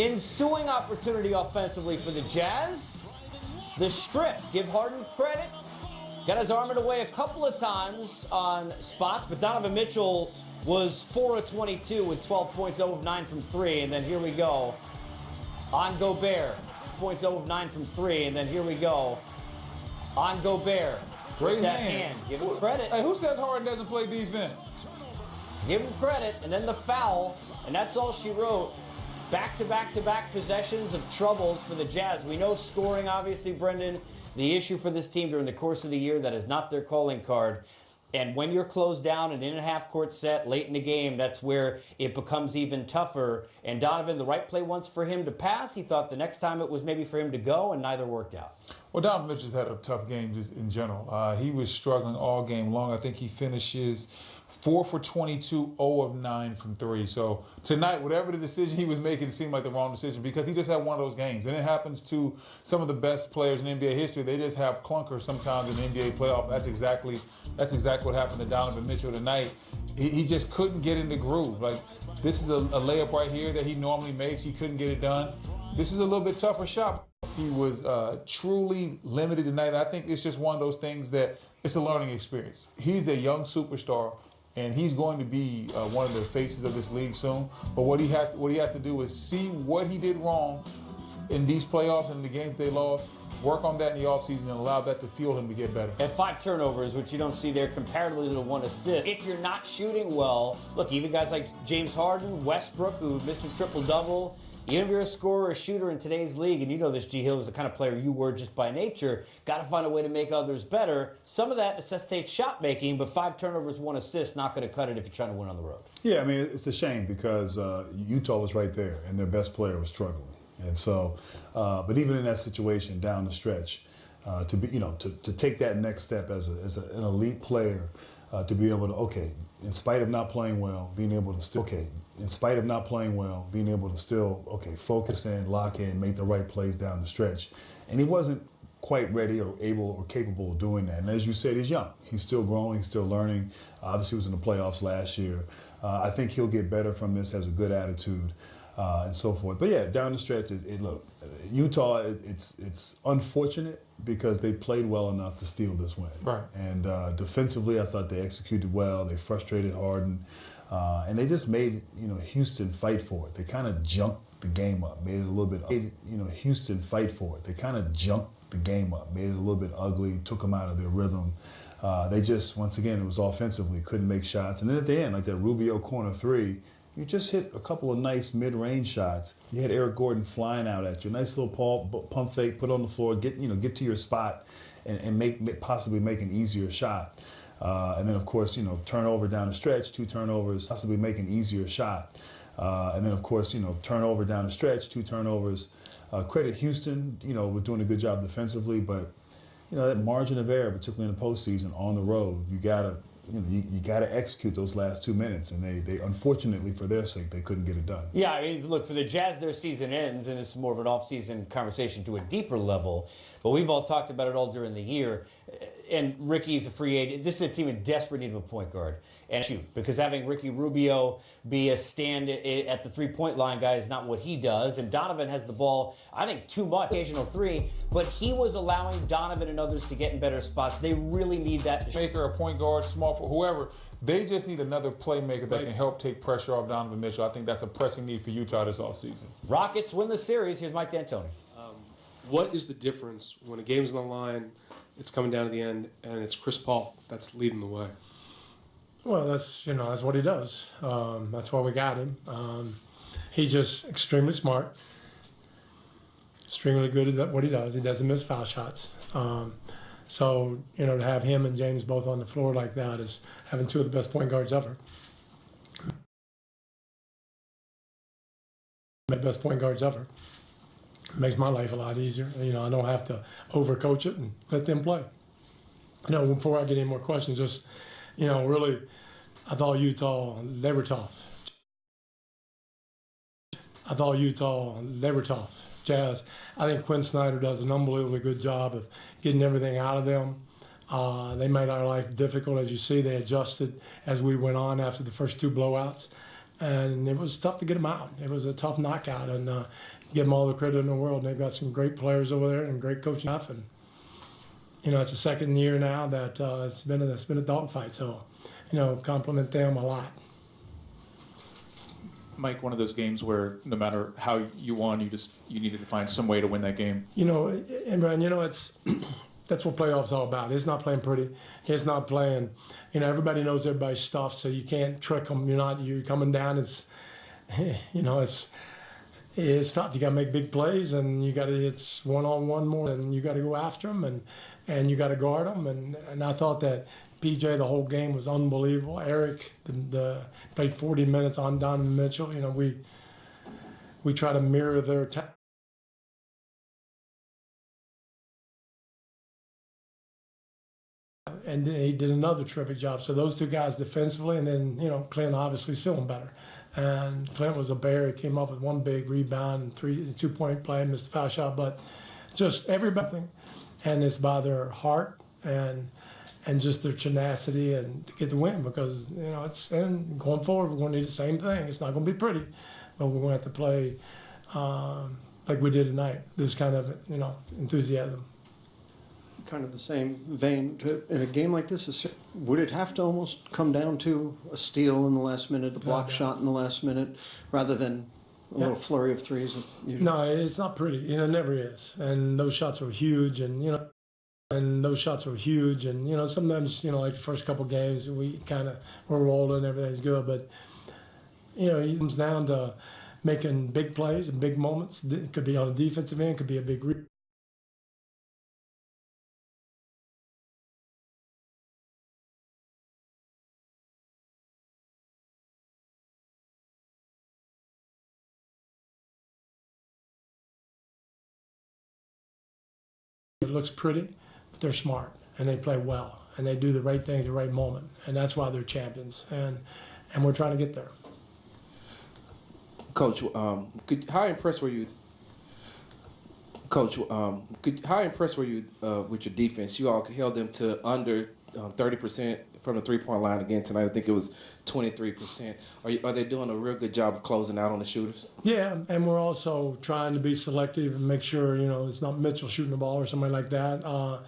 Ensuing opportunity offensively for the Jazz. The strip, give Harden credit. Got his arm in the way a couple of times on spots, but Donovan Mitchell was 4 of 22 with 12 points, 0 of 9 from 3, and then here we go. On Gobert, points 0 of 9 from 3, and then here we go. On Gobert, great that hand. Give him credit. Hey, who says Harden doesn't play defense? Give him credit, and then the foul, and that's all she wrote. Back-to-back-to-back possessions of troubles for the Jazz. We know scoring, obviously, Brendan, the issue for this team during the course of the year. That is not their calling card. And when you're closed down and in a half-court set late in the game, that's where it becomes even tougher. And Donovan, the right play once for him to pass. He thought the next time it was maybe for him to go, and neither worked out. Well, Donovan Mitchell's had a tough game just in general. He was struggling all game long. I think he finishes 4 for 22, 0 of 9 from 3. So tonight, whatever the decision he was making, it seemed like the wrong decision because he just had one of those games. And it happens to some of the best players in NBA history. They just have clunkers sometimes in the NBA playoff. That's exactly what happened to Donovan Mitchell tonight. He just couldn't get in the groove. Like, this is a layup right here that he normally makes. He couldn't get it done. This is a little bit tougher shot. He was truly limited tonight. I think it's just one of those things that it's a learning experience. He's a young superstar, and he's going to be one of the faces of this league soon. But what he has to do is see what he did wrong in these playoffs and the games they lost, work on that in the offseason, and allow that to fuel him to get better. And 5 turnovers, which you don't see there comparatively to the 1 assist. If you're not shooting well, look, even guys like James Harden, Westbrook, who missed a triple-double, even if you're a scorer or a shooter in today's league, and you know this, G. Hill is the kind of player you were just by nature, got to find a way to make others better. Some of that necessitates shot making, but 5 turnovers, 1 assist, not going to cut it if you're trying to win on the road. Yeah, I mean, it's a shame because Utah was right there, and their best player was struggling. And so, but even in that situation down the stretch, to be, to take that next step as an elite player, to be able to, in spite of not playing well, being able to still, focus in, lock in, make the right plays down the stretch. And he wasn't quite ready or able or capable of doing that. And as you said, he's young. He's still growing, he's still learning. Obviously, he was in the playoffs last year. I think he'll get better from this, has a good attitude. And so forth. But yeah, down the stretch, look, Utah, it's unfortunate because they played well enough to steal this win. Right. And defensively, I thought they executed well. They frustrated Harden. And they just made, Houston fight for it. They kind of jumped the game up, made it a little bit, Houston fight for it. They kind of jumped the game up, made it a little bit ugly, took them out of their rhythm. They just, once again, it was offensively, couldn't make shots. And then at the end, like that Rubio corner 3, you just hit a couple of nice mid-range shots. You had Eric Gordon flying out at you. Nice little pump fake, put on the floor, get to your spot, and possibly make an easier shot. And then of course, turnover down the stretch, 2 turnovers, possibly make an easier shot. And then of course, turnover down the stretch, 2 turnovers. Credit Houston, with doing a good job defensively, but that margin of error, particularly in the postseason on the road, you gotta execute those last 2 minutes, and they unfortunately for their sake they couldn't get it done. Yeah, I mean, look, for the Jazz, their season ends, and it's more of an off-season conversation to a deeper level. But we've all talked about it all during the year. And Ricky's a free agent. This is a team in desperate need of a point guard. And shoot, because having Ricky Rubio be a stand at the three-point line guy is not what he does. And Donovan has the ball, I think, too much, occasional 3. But he was allowing Donovan and others to get in better spots. They really need that. Maker, a point guard, small for whoever. They just need another playmaker that can help take pressure off Donovan Mitchell. I think that's a pressing need for Utah this offseason. Rockets win the series. Here's Mike D'Antoni. What is the difference when a game's on the line, it's coming down to the end, and it's Chris Paul that's leading the way? Well, that's what he does. That's why we got him. He's just extremely smart, extremely good at what he does. He doesn't miss foul shots. So, to have him and James both on the floor like that is having 2 of the best point guards ever. Best point guards ever. It makes my life a lot easier. I don't have to overcoach it and let them play. Before I get any more questions, just, really, I thought Utah, they were tough. Jazz, I think Quinn Snyder does an unbelievably good job of getting everything out of them. They made our life difficult. As you see, they adjusted as we went on after the first 2 blowouts. and it was tough to get them out. It was a tough knockout, and give them all the credit in the world. They've got some great players over there and great coaching staff, and it's the second year now that it's been a dogfight. So, compliment them a lot. Mike, one of those games where no matter how you won, you needed to find some way to win that game. And Brian, it's that's what playoffs all about. It's not playing pretty. It's not playing. Everybody knows everybody's stuff, so you can't trick them. You're coming down. It's it's tough. You got to make big plays, and it's one-on-one more, and you got to go after them, and you got to guard them. And I thought that PJ the whole game was unbelievable. Eric played 40 minutes on Donovan Mitchell. We try to mirror their and he did another terrific job. So those two guys defensively, and then Clint obviously is feeling better. And Clint was a bear. He came up with one big rebound and 2-point play, missed the foul shot, but just everybody. And it's by their heart and just their tenacity and to get the win, because and going forward we're going to need the same thing. It's not going to be pretty, but we're going to have to play like we did tonight. This kind of enthusiasm. Kind of the same vein, in a game like this, would it have to almost come down to a steal in the last minute, the block shot in the last minute, rather than a little flurry of threes? No, it's not pretty. It never is. And those shots were huge, and sometimes like the first couple games we're rolling, everything's good, but it comes down to making big plays and big moments. It could be on a defensive end, it could be a big It looks pretty, but they're smart, and they play well, and they do the right thing at the right moment, and that's why they're champions, and we're trying to get there. Coach, how impressed were you? Coach, how impressed were you with your defense? You all held them to under 30% from the three-point line again tonight. I think it was 23%. Are they doing a real good job of closing out on the shooters? Yeah, and we're also trying to be selective and make sure it's not Mitchell shooting the ball or something like that. I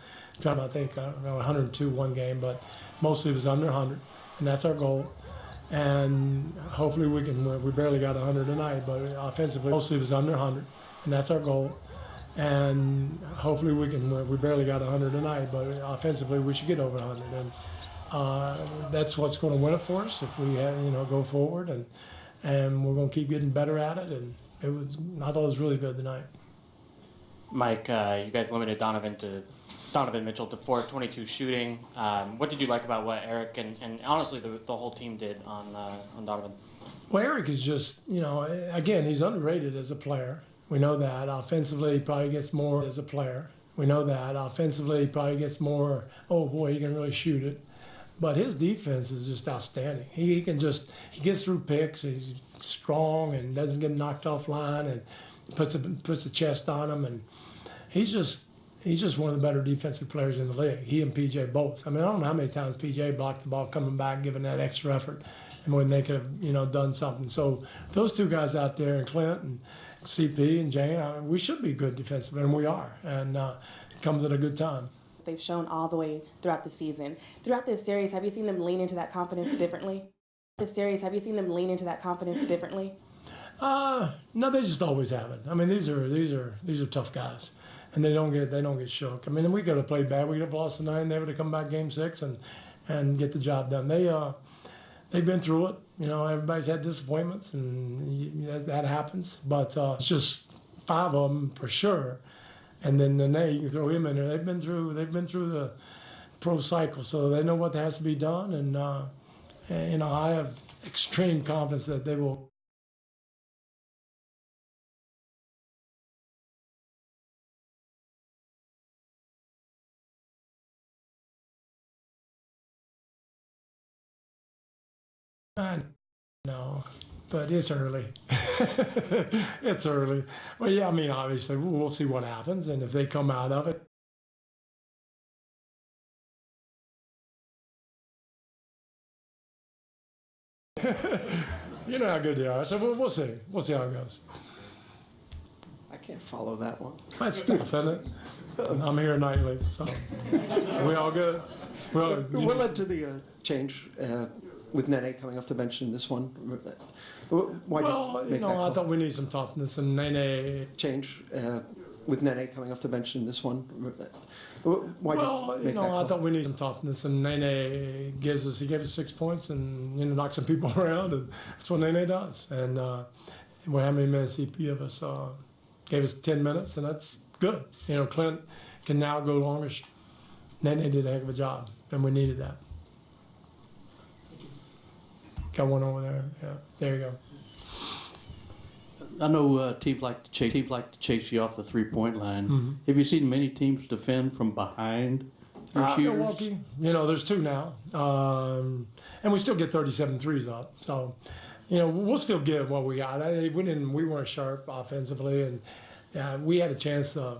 think 102 one game, but mostly it was under 100, and that's our goal. And hopefully we can. We barely got 100 tonight, but offensively mostly it was under 100, and that's our goal. And hopefully we can. We barely got 100 tonight, but offensively we should get over 100. And that's what's going to win it for us if we go forward, and we're going to keep getting better at it. And I thought it was really good tonight. Mike, you guys limited Donovan Mitchell to 4-22 shooting. What did you like about what Eric and honestly the whole team did on Donovan? Well, Eric is just again, he's underrated as a player. We know that. Offensively, he probably gets more as a player. We know that. Offensively, he probably gets more, oh boy, he can really shoot it. But his defense is just outstanding. He gets through picks. He's strong and doesn't get knocked off line, and puts a chest on him. And he's just one of the better defensive players in the league. He and PJ both. I mean, I don't know how many times PJ blocked the ball coming back, giving that extra effort, and when they could have done something. So those two guys out there, and Clint and CP and Jay, we should be good defensively, and we are. And it comes at a good time. They've shown all the way throughout the season. Throughout this series, have you seen them lean into that confidence differently? No, they just always haven't. I mean, these are tough guys, and they don't get shook. I mean, we could have played bad. We could have lost tonight, and they would have come back game 6 and get the job done. They've been through it. Everybody's had disappointments, and that happens. But it's just 5 of them for sure. And then Nene, you can throw him in there. They've been through the pro cycle, so they know what has to be done. And I have extreme confidence that they will. No, but it's early. It's early. Well, yeah, I mean, obviously, we'll see what happens, and if they come out of it. You know how good they are. So we'll see. We'll see how it goes. I can't follow that one. That's tough, isn't it? I'm here nightly, so we all good. Well, What led to the change with Nene coming off the bench in this one? Why well, make that I call? thought we need some toughness, and Nene. Change with Nene coming off the bench in this one. Why Well, make that I call? thought we need some toughness, and Nene gave us 6 points, and knocked some people around, and that's what Nene does. And how many minutes he gave us? Gave us 10 minutes, and that's good. Clint can now go longer. Nene did a heck of a job, and we needed that. Got one over there. Yeah, there you go. I know teams like to chase you off the 3-point line. Mhm. Have you seen many teams defend from behind their shooters? Milwaukee, there's 2 now, and we still get 37 threes up. So, we'll still give what we got. We weren't sharp offensively, and we had a chance to.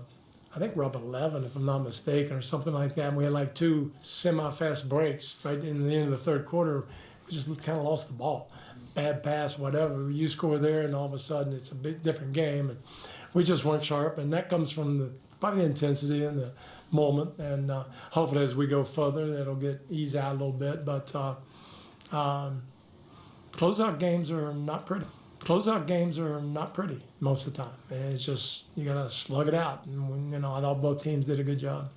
I think we're up 11, if I'm not mistaken, or something like that. And we had like 2 semi-fast breaks right in the end of the third quarter. We just kind of lost the ball. Bad pass, whatever. You score there, and all of a sudden it's a bit different game. And we just weren't sharp, and that comes from probably the intensity and the moment. And hopefully, as we go further, it'll ease out a little bit. But closeout games are not pretty. Closeout games are not pretty most of the time. And it's just you gotta slug it out. And I thought both teams did a good job.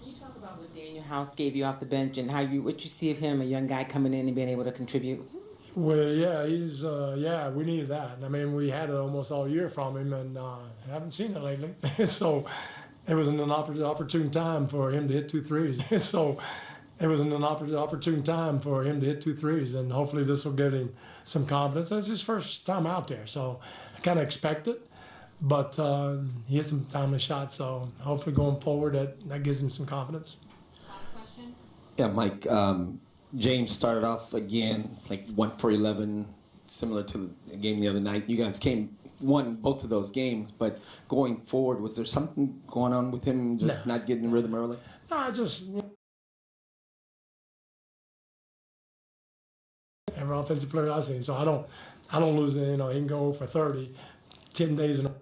Can you talk about what Daniel House gave you off the bench and what you see of him, a young guy coming in and being able to contribute? Well, yeah, we needed that. I mean, we had it almost all year from him, and haven't seen it lately. So it was an opportune time for him to hit 2 threes. So it was an opportune time for him to hit 2 threes, and hopefully this will give him some confidence. It's his first time out there, so I kind of expect it. But he hit some timely shots, so hopefully going forward that gives him some confidence. Yeah, Mike. James started off again like 1 for 11, similar to the game the other night. You guys won both of those games, but going forward, was there something going on with him just not getting the rhythm early? No, I just every offensive player I've seen, so I don't lose it. He can go for 30, 10 days in a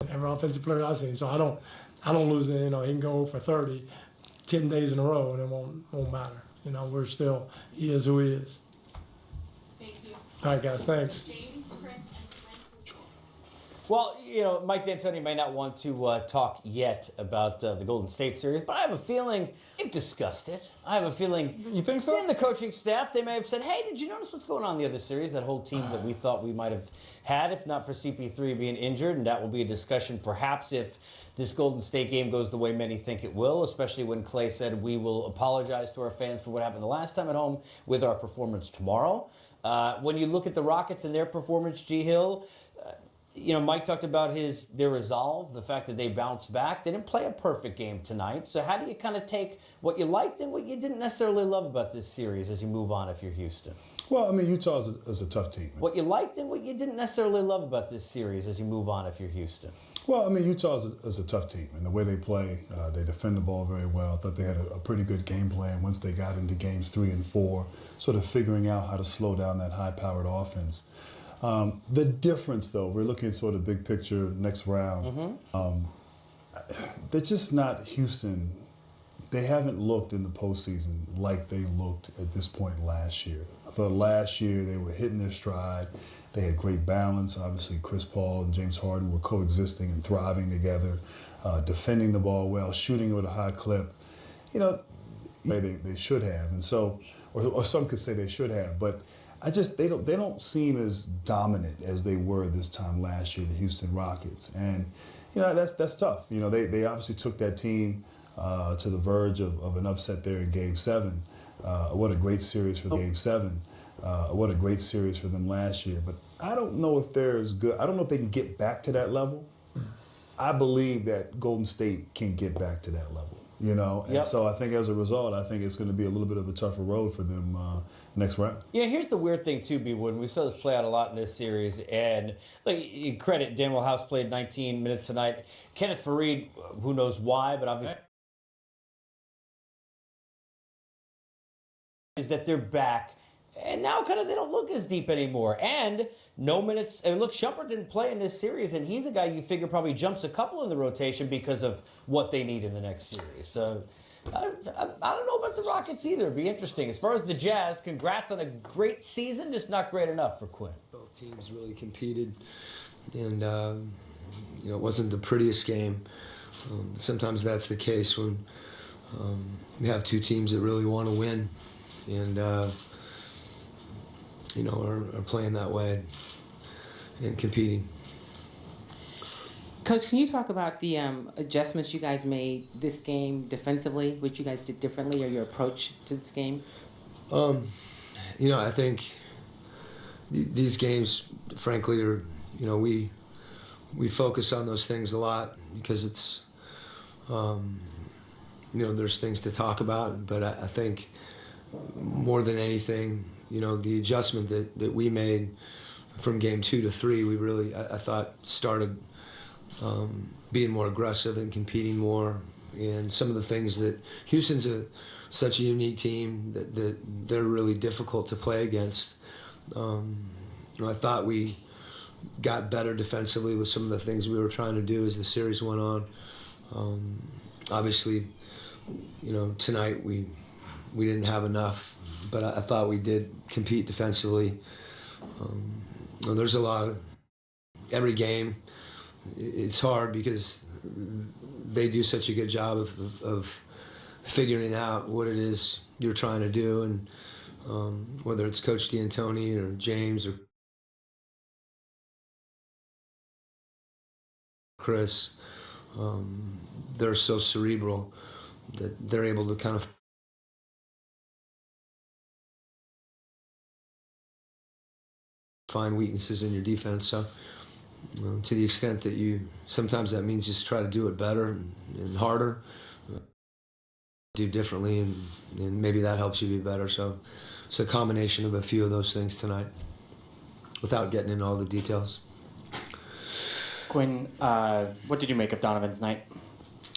every offensive player I've seen, so I don't lose it. He can go for 30, 10 days in a row, and it won't matter. We're still he is who he is. Thank you. All right, guys, thanks. Well, Mike D'Antoni may not want to talk yet about the Golden State series, but I have a feeling they've discussed it. I have a feeling. You think so? In the coaching staff, they may have said, "Hey, did you notice what's going on in the other series? That whole team that we thought we might have had, if not for CP3 being injured, and that will be a discussion perhaps if this Golden State game goes the way many think it will, especially when Clay said we will apologize to our fans for what happened the last time at home with our performance tomorrow." When you look at the Rockets and their performance, G. Hill. Mike talked about their resolve, the fact that they bounced back. They didn't play a perfect game tonight. So how do you kind of take what you liked and what you didn't necessarily love about this series as you move on if you're Houston? Well, I mean, Utah is a tough team. What you liked and what you didn't necessarily love about this series as you move on if you're Houston? Well, I mean, Utah is a tough team. And the way they play, they defend the ball very well. I thought they had a pretty good game plan once they got into games 3 and 4, sort of figuring out how to slow down that high-powered offense. The difference, though, we're looking at sort of big picture next round. They're just not Houston. They haven't looked in the postseason like they looked at this point last year. I thought last year they were hitting their stride. They had great balance. Obviously, Chris Paul and James Harden were coexisting and thriving together, defending the ball well, shooting with a high clip. They should have, and so, or some could say they should have, but they don't seem as dominant as they were this time last year, the Houston Rockets, and that's tough. They obviously took that team to the verge of an upset there in Game 7. What a great series for Game 7. What a great series for them last year. But I don't know if they're as good. I don't know if they can get back to that level. I believe that Golden State can get back to that level. And so I think as a result, I think it's going to be a little bit of a tougher road for them next round. Here's the weird thing too, B. Wood. We saw this play out a lot in this series, and you credit Daniel House played 19 minutes tonight. Kenneth Farid, who knows why, but obviously. is that they're back, and now kind of they don't look as deep anymore. And no minutes. And look, Shumpert didn't play in this series, and he's a guy you figure probably jumps a couple in the rotation because of what they need in the next series. So I don't know about the Rockets either. It'd be interesting. As far as the Jazz, congrats on a great season, just not great enough for Quinn. Both teams really competed, and it wasn't the prettiest game. Sometimes that's the case when you have two teams that really want to win, and are playing that way and competing. Coach, can you talk about the adjustments you guys made this game defensively, which you guys did differently, or your approach to this game? I think these games, frankly, are, we focus on those things a lot because it's, there's things to talk about. But I think more than anything, the adjustment that we made from game 2 to 3, we really, I thought, started being more aggressive and competing more. And some of the things that Houston's such a unique team that they're really difficult to play against. I thought we got better defensively with some of the things we were trying to do as the series went on. Obviously, tonight we didn't have enough, but I thought we did compete defensively. There's a lot of every game. It's hard because they do such a good job of figuring out what it is you're trying to do, and whether it's Coach D'Antoni or James or Chris, they're so cerebral that they're able to kind of find weaknesses in your defense. So to the extent that sometimes that means just try to do it better and harder, do differently, and maybe that helps you be better. So it's a combination of a few of those things tonight without getting into all the details. Quinn, what did you make of Donovan's night?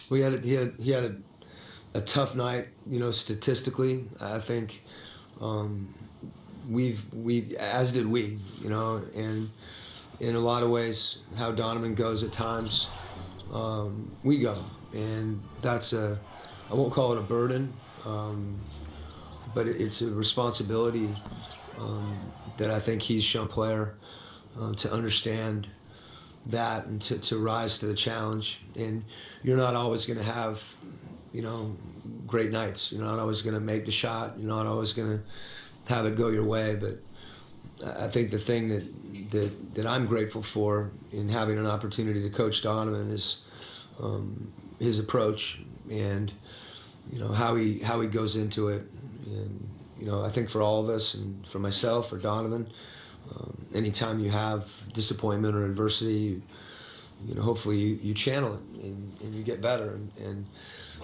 He had a tough night, statistically. I think as did we, and in a lot of ways, how Donovan goes at times, we go. And that's I won't call it a burden, but it's a responsibility that I think he's shown player to understand that and to rise to the challenge. And you're not always going to have, great nights. You're not always going to make the shot. You're not always going to have it go your way. But I think the thing that I'm grateful for in having an opportunity to coach Donovan is his approach and how he goes into it. And I think for all of us, and for myself, for Donovan, anytime you have disappointment or adversity, hopefully you channel it and you get better. And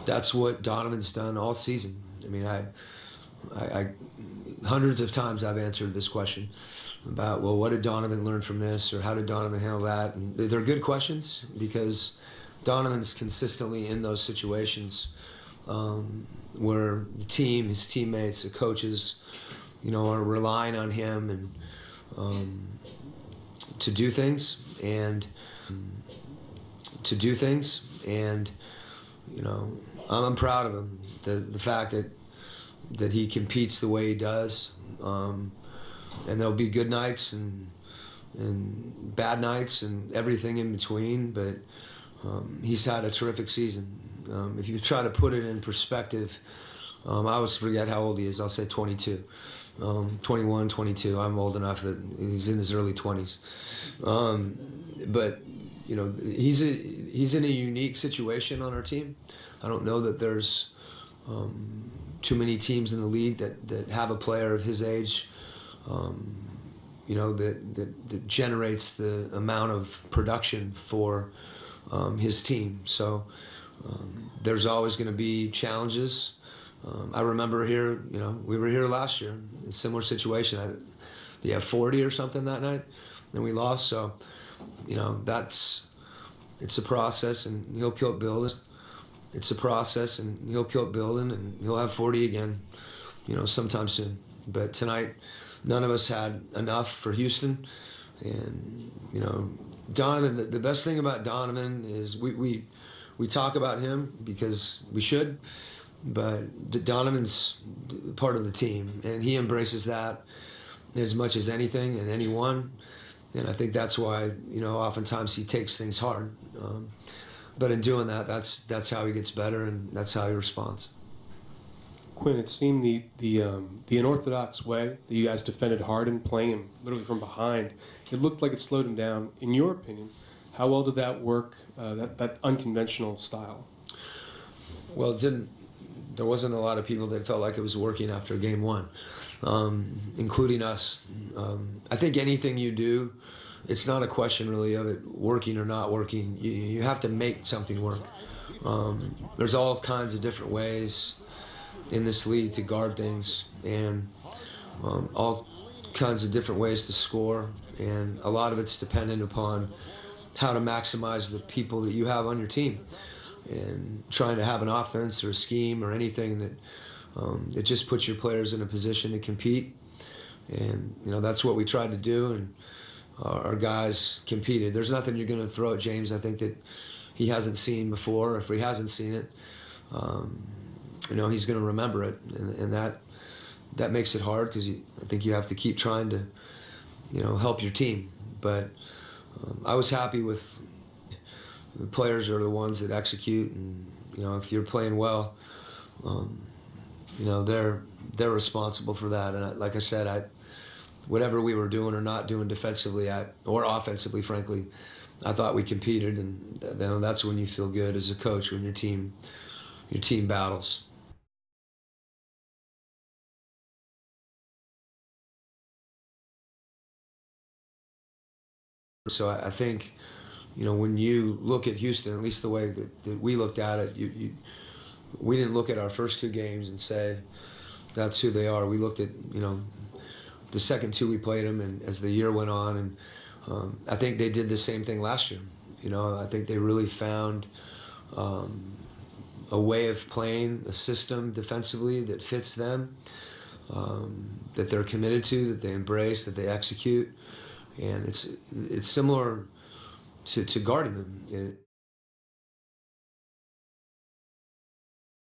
that's what Donovan's done all season. I mean, I hundreds of times I've answered this question about, well, what did Donovan learn from this, or how did Donovan handle that? And they're good questions because Donovan's consistently in those situations where the team, his teammates, the coaches, are relying on him and to do things and I'm proud of him. The fact that he competes the way he does, and there'll be good nights and bad nights and everything in between, but he's had a terrific season. If you try to put it in perspective, I always forget how old he is. I'll say 22. 21, 22. I'm old enough that he's in his early 20s. But he's in a unique situation on our team. I don't know that there's too many teams in the league that have a player of his age, that generates the amount of production for his team. So there's always going to be challenges. I remember here, we were here last year, in a similar situation. Did you have 40 or something that night? And we lost. So, it's a process, and he'll keep building. It's a process, and he'll keep building, and he'll have 40 again. sometime soon. But tonight, none of us had enough for Houston. And, Donovan, the best thing about Donovan is we talk about him because we should, but Donovan's part of the team, and he embraces that as much as anything and anyone. And I think that's why, oftentimes he takes things hard. But in doing that, that's how he gets better, and that's how he responds. Quinn, it seemed the unorthodox way that you guys defended Harden, playing him literally from behind, it looked like it slowed him down. In your opinion, how well did that work, that unconventional style? Well, it didn't. There wasn't a lot of people that felt like it was working after game one, including us. I think anything you do, it's not a question really of it working or not working. You have to make something work. There's all kinds of different ways in this league to guard things, and all kinds of different ways to score, and a lot of it's dependent upon how to maximize the people that you have on your team, and trying to have an offense or a scheme or anything that just puts your players in a position to compete. And that's what we tried to do, and our guys competed. There's nothing you're going to throw at James, I think, that he hasn't seen before. If he hasn't seen it, he's going to remember it, and that makes it hard because I think you have to keep trying to, help your team. But I was happy with the players are the ones that execute, and if you're playing well, they're responsible for that. And like I said, whatever we were doing or not doing defensively or offensively, frankly, I thought we competed, and that's when you feel good as a coach, when your team battles. So I think, when you look at Houston, at least the way that we looked at it, we didn't look at our first two games and say that's who they are. We looked at, the second two we played them, and as the year went on, and I think they did the same thing last year. I think they really found a way of playing, a system defensively that fits them, that they're committed to, that they embrace, that they execute. And it's similar to guarding them.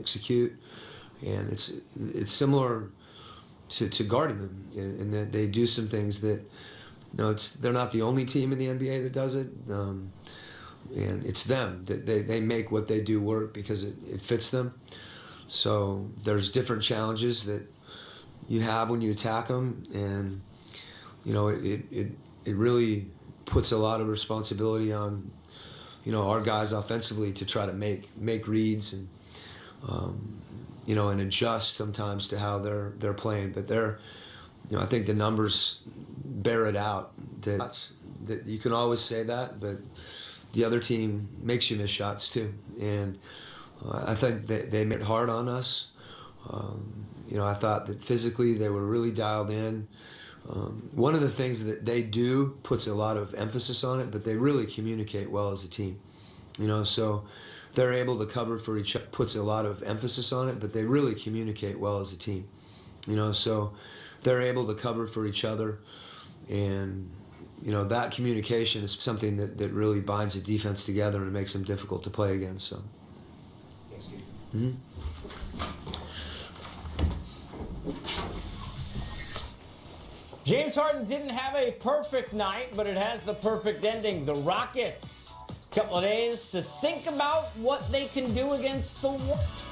Execute, and it's similar to guarding them, in that they do some things that they're not the only team in the NBA that does it, and it's them that they make what they do work because it fits them. So there's different challenges that you have when you attack them, and it really puts a lot of responsibility on, our guys offensively to try to make reads and, and adjust sometimes to how they're playing. But I think the numbers bear it out that you can always say that, but the other team makes you miss shots too. And I think they made it hard on us. I thought that physically they were really dialed in. One of the things that they do puts a lot of emphasis on it, but they really communicate well as a team. So they're able to cover for each other, puts a lot of emphasis on it, but they really communicate well as a team. So they're able to cover for each other, and that communication is something that really binds the defense together and makes them difficult to play against. So. Thanks, Keith. Mm-hmm. James Harden didn't have a perfect night, but it has the perfect ending. The Rockets, couple of days to think about what they can do against the Warriors.